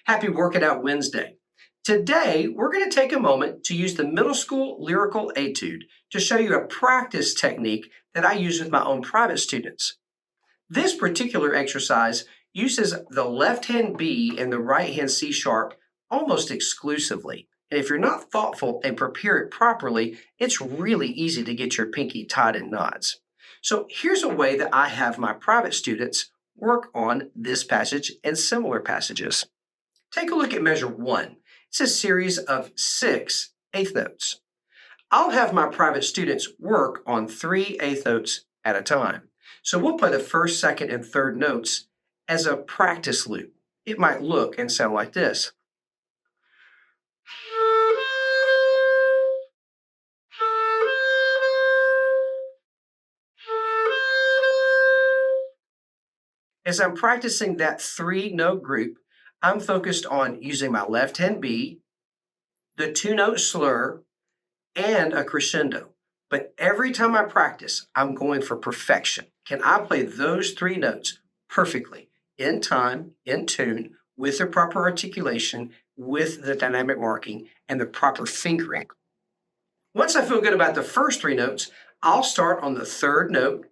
Happy Working Out Wednesday. Today, we're going to take a moment to use the middle school lyrical etude to show you a practice technique that I use with my own private students. This particular exercise uses the left hand B and the right hand C sharp almost exclusively. And if you're not thoughtful and prepare it properly, it's really easy to get your pinky tied in knots. So here's a way that I have my private students work on this passage and similar passages. Take a look at measure 1. It's a series of 6 eighth notes. I'll have my private students work on 3 eighth notes at a time. So we'll play the first, second, and third notes as a practice loop. It might look and sound like this. As I'm practicing that 3-note group, I'm focused on using my left hand B, the 2-note slur, and a crescendo. But every time I practice, I'm going for perfection. Can I play those 3 notes perfectly, in time, in tune, with the proper articulation, with the dynamic marking, and the proper fingering? Once I feel good about the first 3 notes, I'll start on the 3rd note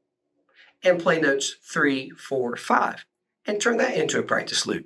and play notes 3, 4, 5, and turn that into a practice loop.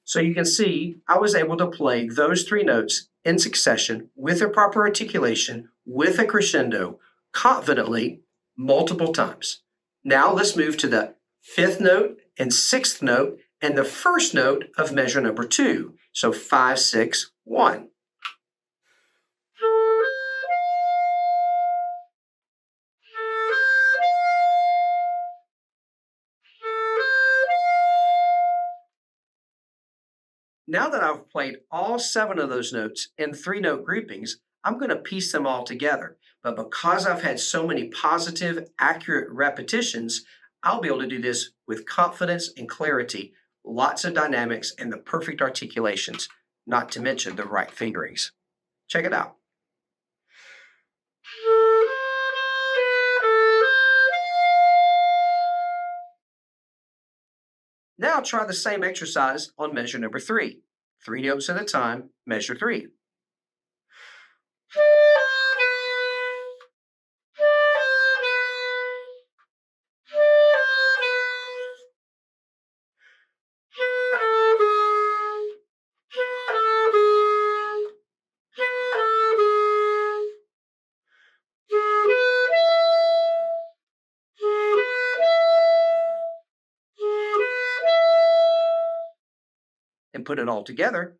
So you can see I was able to play those 3 notes in succession with a proper articulation, with a crescendo, confidently, multiple times. Now let's move to the 5th note and 6th note and the 1st note of measure number 2. So 5, 6, 1. Now that I've played all 7 of those notes in 3-note groupings, I'm going to piece them all together. But because I've had so many positive, accurate repetitions, I'll be able to do this with confidence and clarity, lots of dynamics, and the perfect articulations, not to mention the right fingerings. Check it out. Now try the same exercise on measure number 3. 3 notes at a time, measure 3. And put it all together.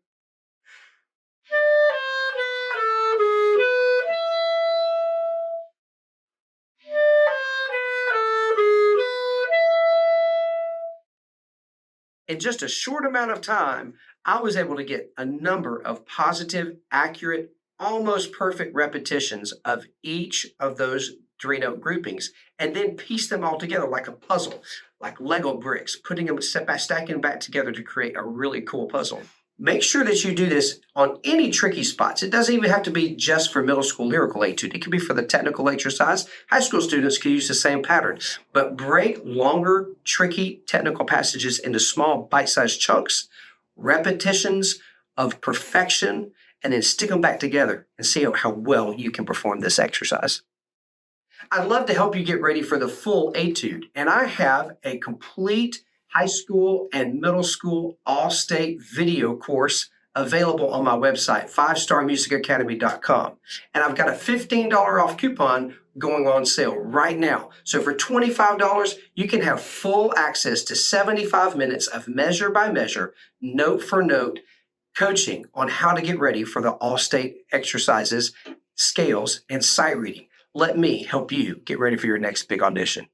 In just a short amount of time, I was able to get a number of positive, accurate, almost perfect repetitions of each of those 3-note groupings, and then piece them all together like a puzzle, like Lego bricks, putting them stacking them back together to create a really cool puzzle. Make sure that you do this on any tricky spots. It doesn't even have to be just for middle school lyrical etude. It could be for the technical exercise. High school students can use the same pattern. But break longer, tricky technical passages into small bite-sized chunks, repetitions of perfection, and then stick them back together and see how well you can perform this exercise. I'd love to help you get ready for the full etude, and I have a complete high school and middle school all-state video course available on my website, 5starmusicacademy.com. And I've got a $15 off coupon going on sale right now. So for $25, you can have full access to 75 minutes of measure by measure, note for note coaching on how to get ready for the all-state exercises, scales, and sight reading. Let me help you get ready for your next big audition.